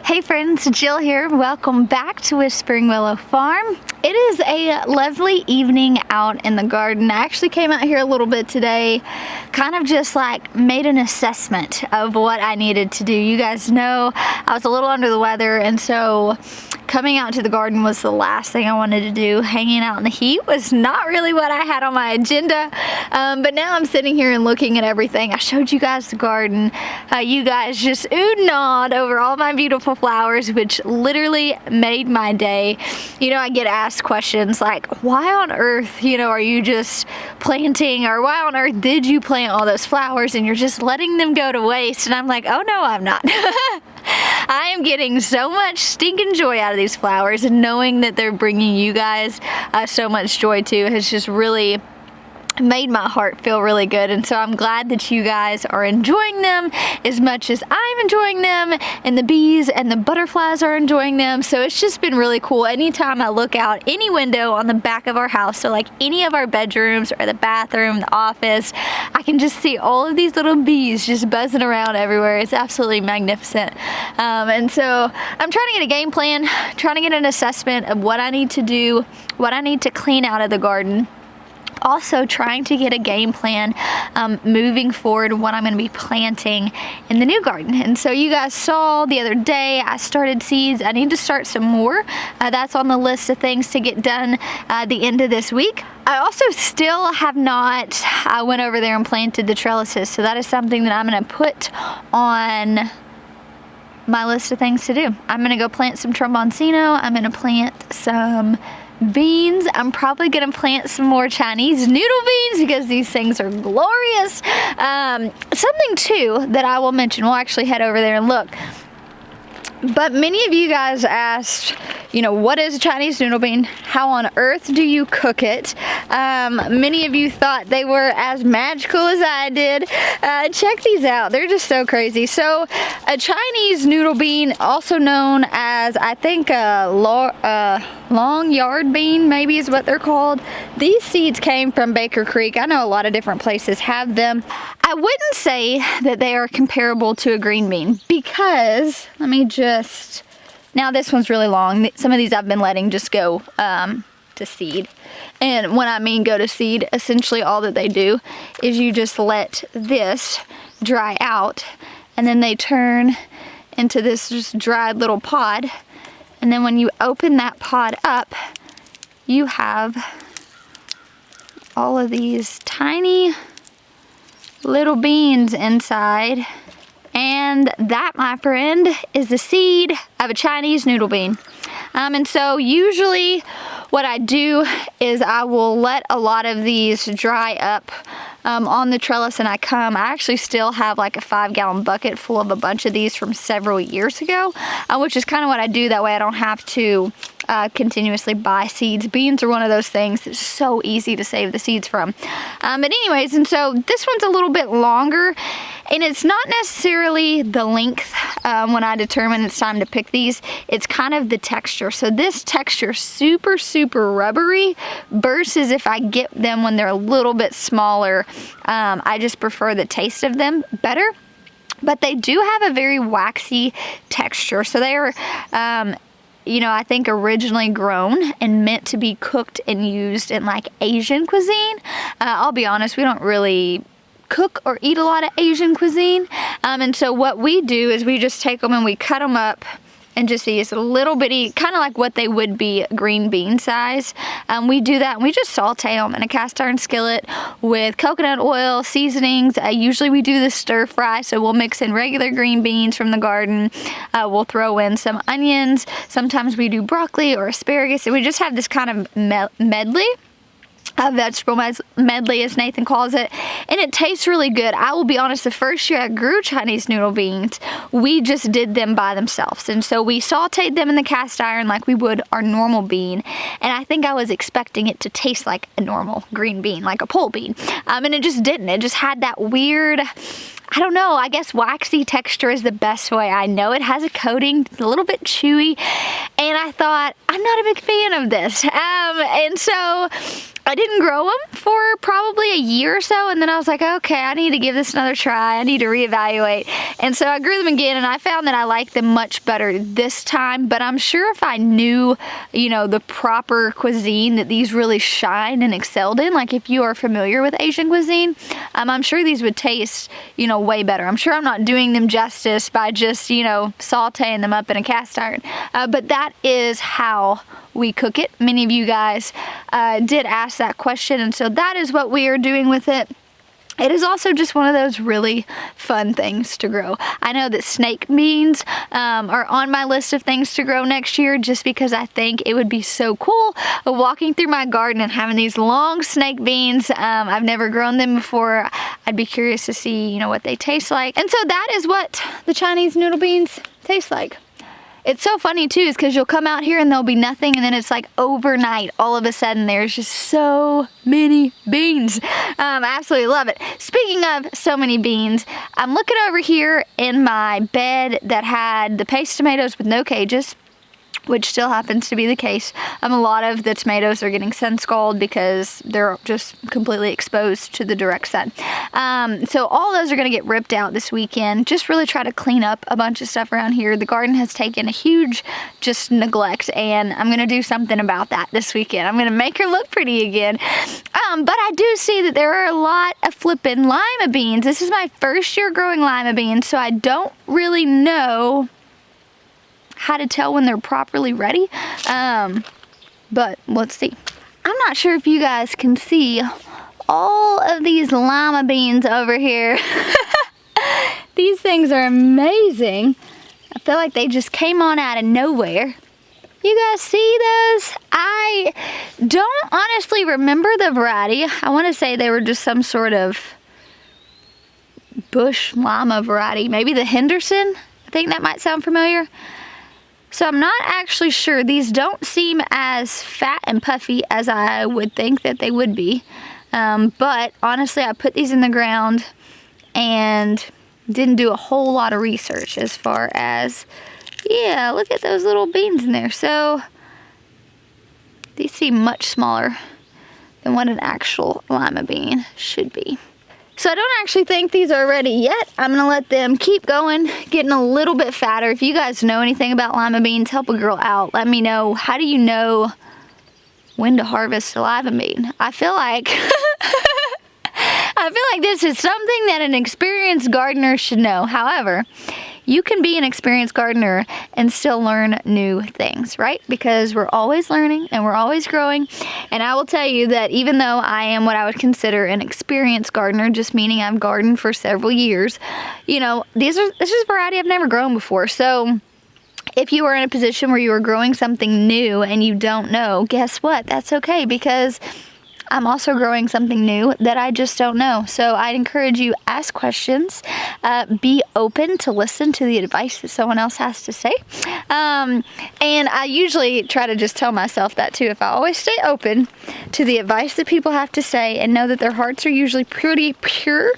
Hey friends, Jill here. Welcome back to Whispering Willow Farm. It is a lovely evening out in the garden. I actually came out here a little bit today, kind of just like made an assessment of what I needed to do. You guys know I was a little under the weather, and so coming out to the garden was the last thing I wanted to do. Hanging out in the heat was not really what I had on my agenda, but now I'm sitting here and looking at everything. I showed you guys the garden. You guys just oohed and awed over all my beautiful flowers, which literally made my day. You know, I get asked questions like, why on earth, are you just planting, or why on earth did you plant all those flowers and you're just letting them go to waste? And I'm like, oh no, I'm not. I am getting so much stinking joy out of these flowers, and knowing that they're bringing you guys so much joy too has just really made my heart feel really good. And so I'm glad that you guys are enjoying them as much as I'm enjoying them, and the bees and the butterflies are enjoying them. So it's just been really cool. Anytime I look out any window on the back of our house, so like any of our bedrooms or the bathroom, the office, I can just see all of these little bees just buzzing around everywhere. It's absolutely magnificent. And so I'm trying to get a game plan, trying to get an assessment of what I need to do, what I need to clean out of the garden. Also trying to get a game plan moving forward, what I'm going to be planting in the new garden. And so you guys saw the other day I started seeds. I need to start some more. That's on the list of things to get done at the end of this week. I also still have not went over there and planted the trellises, so that is something that I'm going to put on my list of things to do. I'm going to go plant some tromboncino. I'm going to plant some beans. I'm probably gonna plant some more Chinese noodle beans because these things are glorious. Something too that I will mention, we'll actually head over there and look, but many of you guys asked, what is a Chinese noodle bean? How on earth do you cook it? Many of you thought they were as magical as I did. Check these out. They're just so crazy. So a Chinese noodle bean, also known as, I think, long yard bean maybe is what they're called. These seeds came from Baker Creek. I know a lot of different places have them. I wouldn't say that they are comparable to a green bean because, now this one's really long. Some of these I've been letting just go to seed. And when I mean go to seed, essentially all that they do is you just let this dry out, and then they turn into this just dried little pod. And then when you open that pod up, you have all of these tiny little beans inside. And that, my friend, is the seed of a Chinese noodle bean. And so usually what I do is I will let a lot of these dry up on the trellis, and I actually still have like a 5-gallon bucket full of a bunch of these from several years ago, which is kind of what I do. That way I don't have to continuously buy seeds. Beans are one of those things that's so easy to save the seeds from. But anyways, and so this one's a little bit longer, and it's not necessarily the length when I determine it's time to pick these. It's kind of the texture. So this texture is super, super rubbery versus if I get them when they're a little bit smaller. I just prefer the taste of them better. But they do have a very waxy texture. So they are I think originally grown and meant to be cooked and used in like Asian cuisine. I'll be honest, we don't really cook or eat a lot of Asian cuisine. And so what we do is we just take them and we cut them up and just use a little bitty, kind of like what they would be green bean size. We do that and we just saute them in a cast iron skillet with coconut oil, seasonings. Usually we do the stir fry, so we'll mix in regular green beans from the garden. We'll throw in some onions. Sometimes we do broccoli or asparagus, and we just have this kind of medley. A vegetable medley, as Nathan calls it, and it tastes really good. I will be honest, the first year I grew Chinese noodle beans, we just did them by themselves, and so we sauteed them in the cast iron like we would our normal bean, and I think I was expecting it to taste like a normal green bean, like a pole bean, and it just didn't. It just had that weird, I don't know, I guess waxy texture is the best way I know. It has a coating, a little bit chewy, and I thought, I'm not a big fan of this. And so I didn't grow them for probably a year or so, and then I was like, okay, I need to give this another try. I need to reevaluate. And so I grew them again, and I found that I like them much better this time, but I'm sure if I knew, you know, the proper cuisine that these really shine and excelled in, like if you are familiar with Asian cuisine, I'm sure these would taste, you know, way better. I'm sure I'm not doing them justice by just, you know, sauteing them up in a cast iron, but that is how we cook it. Many of you guys did ask that question, and so that is what we are doing with it. It is also just one of those really fun things to grow. I know that snake beans are on my list of things to grow next year, just because I think it would be so cool walking through my garden and having these long snake beans. I've never grown them before. I'd be curious to see, you know, what they taste like. And so that is what the Chinese noodle beans taste like. It's so funny too, is because you'll come out here and there'll be nothing, and then it's like overnight, all of a sudden there's just so many beans. I absolutely love it. Speaking of so many beans, I'm looking over here in my bed that had the paste tomatoes with no cages, which still happens to be the case. A lot of the tomatoes are getting sun scald because they're just completely exposed to the direct sun. So all those are gonna get ripped out this weekend. Just really try to clean up a bunch of stuff around here. The garden has taken a huge just neglect, and I'm gonna do something about that this weekend. I'm gonna make her look pretty again. But I do see that there are a lot of flippin' lima beans. This is my first year growing lima beans, so I don't really know how to tell when they're properly ready, but let's see. I'm not sure if you guys can see all of these lima beans over here. These things are amazing. I feel like they just came on out of nowhere. You guys see those? I don't honestly remember the variety. I want to say they were just some sort of bush lima variety. Maybe the Henderson? I think that might sound familiar. So I'm not actually sure. These don't seem as fat and puffy as I would think that they would be. But honestly, I put these in the ground and didn't do a whole lot of research as far as, yeah, look at those little beans in there. So these seem much smaller than what an actual lima bean should be. So I don't actually think these are ready yet. I'm gonna let them keep going, getting a little bit fatter. If you guys know anything about lima beans, help a girl out. Let me know. How do you know when to harvest a lima bean? I feel like this is something that an experienced gardener should know. However, you can be an experienced gardener and still learn new things, right? Because we're always learning and we're always growing. And I will tell you that even though I am what I would consider an experienced gardener, just meaning I've gardened for several years, you know, this is a variety I've never grown before. So if you are in a position where you are growing something new and you don't know, guess what? That's okay, because I'm also growing something new that I just don't know. So I'd encourage you, ask questions, be open to listen to the advice that someone else has to say. And I usually try to just tell myself that too. If I always stay open to the advice that people have to say and know that their hearts are usually pretty pure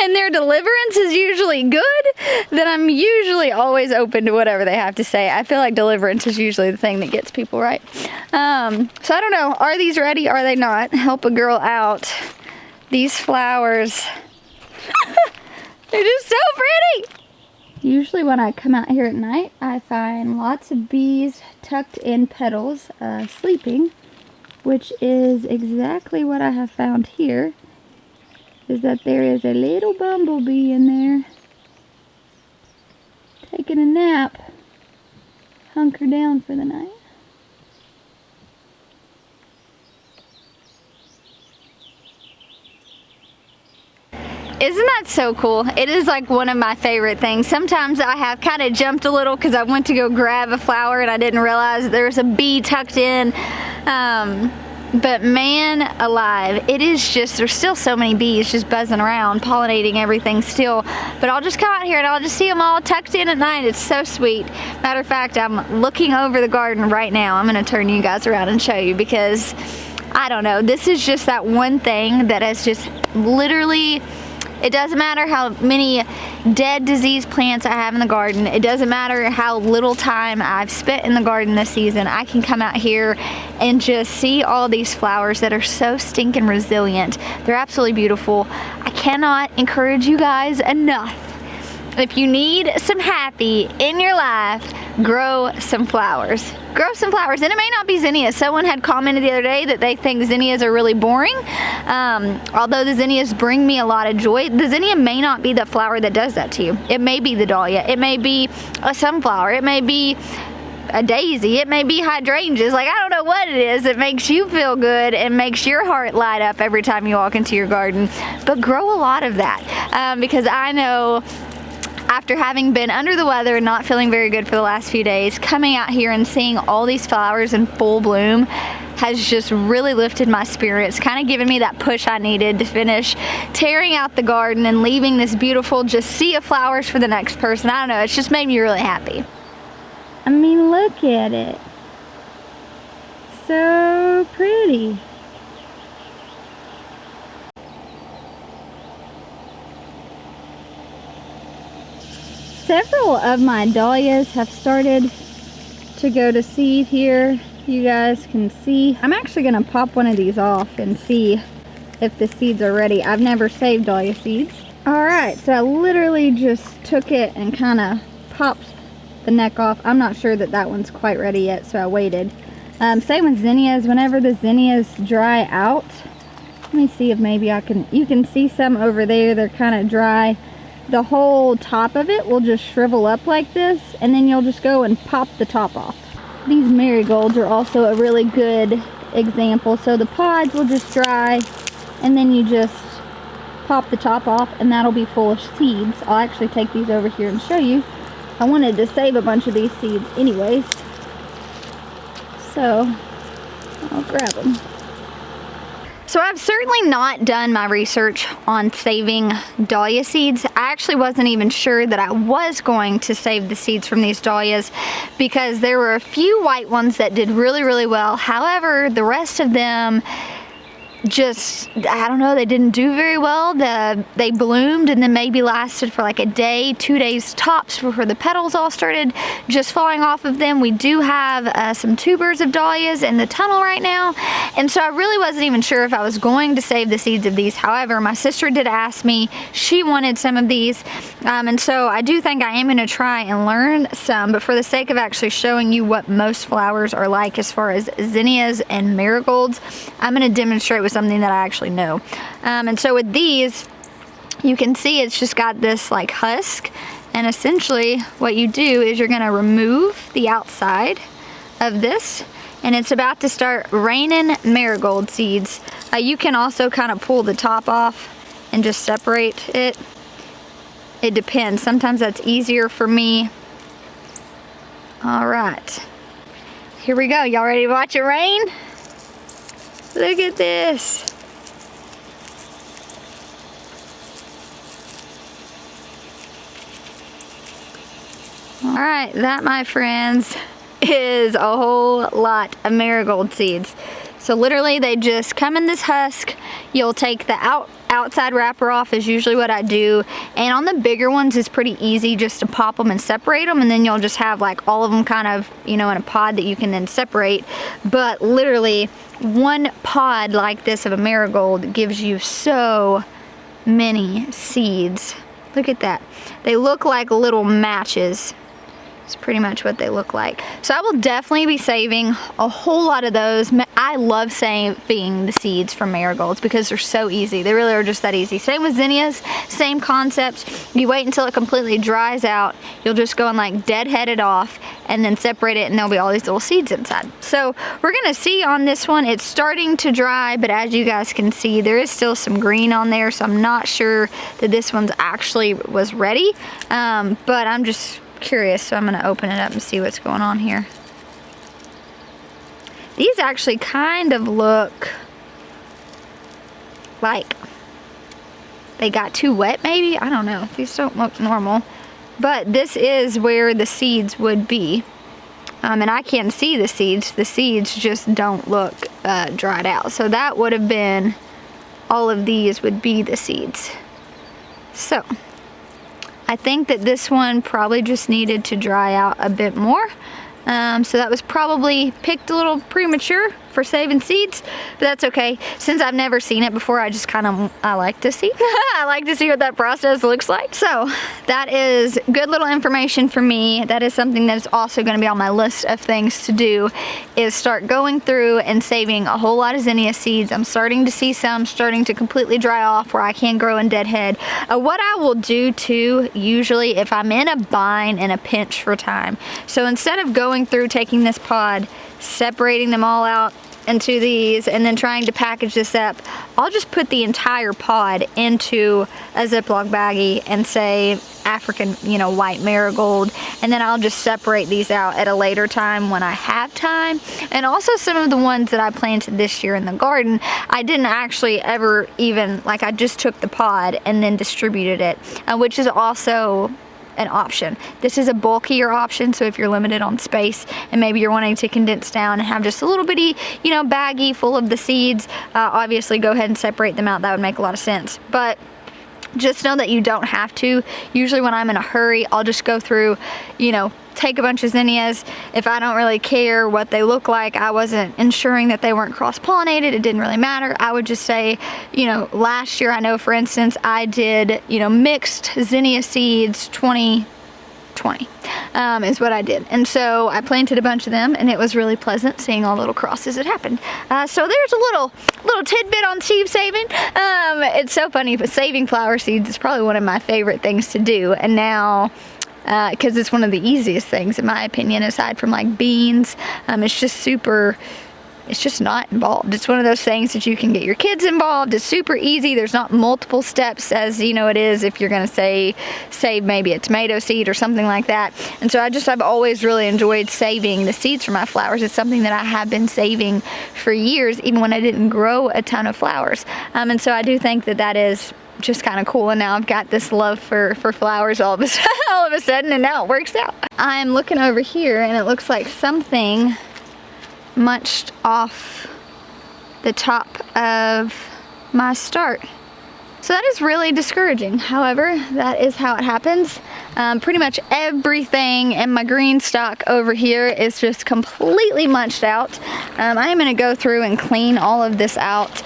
and their deliverance is usually good, then I'm usually always open to whatever they have to say. I feel like deliverance is usually the thing that gets people right. So I don't know, are these ready? Are they not? Help a girl out. These flowers, they're just so pretty. Usually when I come out here at night, I find lots of bees tucked in petals, sleeping, which is exactly what I have found here. Is that there is a little bumblebee in there taking a nap, hunker down for the night. Isn't that so cool? It is like one of my favorite things. Sometimes I have kind of jumped a little because I went to go grab a flower and I didn't realize there was a bee tucked in. But man alive, it is just, there's still so many bees just buzzing around, pollinating everything still. But I'll just come out here and I'll just see them all tucked in at night. It's so sweet. Matter of fact, I'm looking over the garden right now. I'm gonna turn you guys around and show you, because I don't know, this is just that one thing that has just literally, It doesn't matter how many dead diseased plants I have in the garden. It doesn't matter how little time I've spent in the garden this season. I can come out here and just see all these flowers that are so stinking resilient. They're absolutely beautiful. I cannot encourage you guys enough. If you need some happy in your life, grow some flowers. Grow some flowers, and it may not be zinnias. Someone had commented the other day that they think zinnias are really boring. Although the zinnias bring me a lot of joy, the zinnia may not be the flower that does that to you. It may be the dahlia, it may be a sunflower, it may be a daisy, it may be hydrangeas. Like, I don't know what it is that makes you feel good and makes your heart light up every time you walk into your garden. But grow a lot of that, because I know after having been under the weather and not feeling very good for the last few days, coming out here and seeing all these flowers in full bloom has just really lifted my spirits, kind of given me that push I needed to finish tearing out the garden and leaving this beautiful just sea of flowers for the next person. I don't know, it's just made me really happy. I mean, look at it. So pretty. Several of my dahlias have started to go to seed here. You guys can see. I'm actually gonna pop one of these off and see if the seeds are ready. I've never saved dahlia seeds. All right, so I literally just took it and kind of popped the neck off. I'm not sure that that one's quite ready yet, so I waited. Same with zinnias. Whenever the zinnias dry out, let me see if maybe I can, you can see some over there, they're kind of dry. The whole top of it will just shrivel up like this, and then you'll just go and pop the top off. These marigolds are also a really good example. So the pods will just dry, and then you just pop the top off, and that'll be full of seeds. I'll actually take these over here and show you. I wanted to save a bunch of these seeds anyways, so I'll grab them. So I've certainly not done my research on saving dahlia seeds. I actually wasn't even sure that I was going to save the seeds from these dahlias because there were a few white ones that did really, really well. However, the rest of them just, I don't know, they didn't do very well. They bloomed and then maybe lasted for like a day, 2 days tops before the petals all started just falling off of them. We do have some tubers of dahlias in the tunnel right now, and so I really wasn't even sure if I was going to save the seeds of these. However, my sister did ask me, she wanted some of these, and so I do think I am going to try and learn some, but for the sake of actually showing you what most flowers are like as far as zinnias and marigolds, I'm going to demonstrate with something that I actually know. And so with these, you can see it's just got this like husk, and essentially what you do is you're going to remove the outside of this, and it's about to start raining marigold seeds. You can also kind of pull the top off and just separate it. It depends. Sometimes that's easier for me. All right, here we go. Y'all ready to watch it rain? Look at this. All right, that, my friends, is a whole lot of marigold seeds. So literally they just come in this husk. You'll take the outside wrapper off is usually what I do. And on the bigger ones, it's pretty easy just to pop them and separate them. And then you'll just have like all of them kind of, you know, in a pod that you can then separate. But literally one pod like this of a marigold gives you so many seeds. Look at that. They look like little matches. It's pretty much what they look like. So I will definitely be saving a whole lot of those. I love saving the seeds from marigolds because they're so easy. They really are just that easy. Same with zinnias, same concept. You wait until it completely dries out. You'll just go and like deadhead it off and then separate it, and there'll be all these little seeds inside. So we're gonna see on this one, it's starting to dry, but as you guys can see, there is still some green on there, so I'm not sure that this one's actually was ready, but I'm just curious, so I'm gonna open it up and see what's going on here. These actually kind of look like they got too wet maybe. I don't know. These don't look normal, but this is where the seeds would be, and I can see the seeds. The seeds just don't look dried out, so that would have been, all of these would be the seeds. So I think that this one probably just needed to dry out a bit more. So that was probably picked a little premature for saving seeds, but that's okay. Since I've never seen it before, I just kind of, I like to see. I like to see what that process looks like. So that is good little information for me. That is something that is also going to be on my list of things to do, is start going through and saving a whole lot of zinnia seeds. I'm starting to see some starting to completely dry off where I can grow in deadhead. What I will do too, usually if I'm in a bind and a pinch for time, so instead of going through taking this pod, separating them all out into these and then trying to package this up, I'll just put the entire pod into a Ziploc baggie and say African, you know, white marigold, and then I'll just separate these out at a later time when I have time. And also some of the ones that I planted this year in the garden, I didn't actually ever even, like, I just took the pod and then distributed it, which is also an option. This is a bulkier option, so if you're limited on space and maybe you're wanting to condense down and have just a little bitty, you know, baggie full of the seeds, obviously go ahead and separate them out. That would make a lot of sense. But just know that you don't have to. Usually when I'm in a hurry, I'll just go through, you know, take a bunch of zinnias. If I don't really care what they look like, I wasn't ensuring that they weren't cross-pollinated, it didn't really matter. I would just say, you know, last year, I know for instance, I did, you know, mixed zinnia seeds 2020 is what I did. And so I planted a bunch of them, and it was really pleasant seeing all the little crosses that happened. So there's a little tidbit on seed saving. It's so funny, but saving flower seeds is probably one of my favorite things to do. And now, because it's one of the easiest things in my opinion, aside from like beans, it's just not involved. It's one of those things that you can get your kids involved. It's super easy. There's not multiple steps as, you know, it is if you're going to save maybe a tomato seed or something like that. And so I've always really enjoyed saving the seeds for my flowers. It's something that I have been saving for years, even when I didn't grow a ton of flowers. And so I do think that that is just kind of cool, and now I've got this love for flowers all of a sudden, and now it works out. I'm looking over here and it looks like something munched off the top of my start. So that is really discouraging. However, that is how it happens. Pretty much everything in my Greenstalk over here is just completely munched out. I am gonna go through and clean all of this out,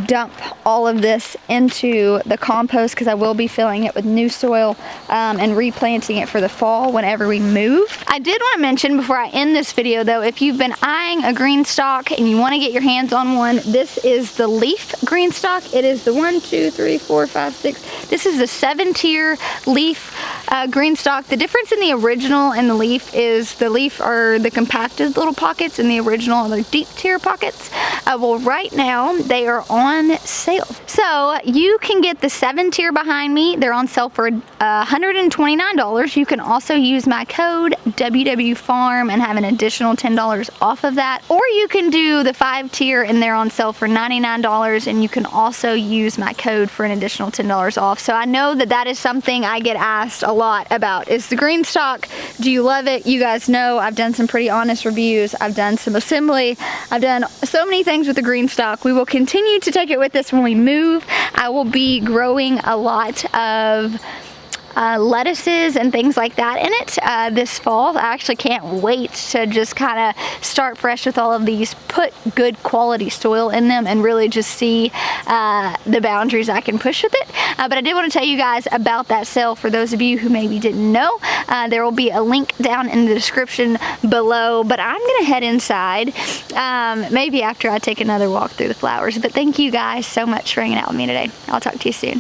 dump all of this into the compost, because I will be filling it with new soil and replanting it for the fall whenever we move. I did want to mention before I end this video though, if you've been eyeing a Greenstalk and you want to get your hands on one, this is the leaf Greenstalk. It is the 1, 2, 3, 4, 5, 6. This is the 7-tier leaf Greenstalk. The difference in the original and the leaf is the leaf are the compacted little pockets, and the original are the deep tier pockets. Well, right now they are on sale. So you can get the 7-tier behind me. They're on sale for $129. You can also use my code WWFarm and have an additional $10 off of that. Or you can do the 5-tier and they're on sale for $99, and you can also use my code for an additional $10 off. So I know that that is something I get asked a lot about, is the Greenstalk. Do you love it? You guys know I've done some pretty honest reviews. I've done some assembly. I've done so many things with the Greenstalk. We will continue to take it with us when we move. I will be growing a lot of lettuces and things like that in it this fall. I actually can't wait to just kind of start fresh with all of these, put good quality soil in them, and really just see the boundaries I can push with it. But I did want to tell you guys about that sale for those of you who maybe didn't know. There will be a link down in the description below, but I'm gonna head inside maybe after I take another walk through the flowers. But thank you guys so much for hanging out with me today. I'll talk to you soon.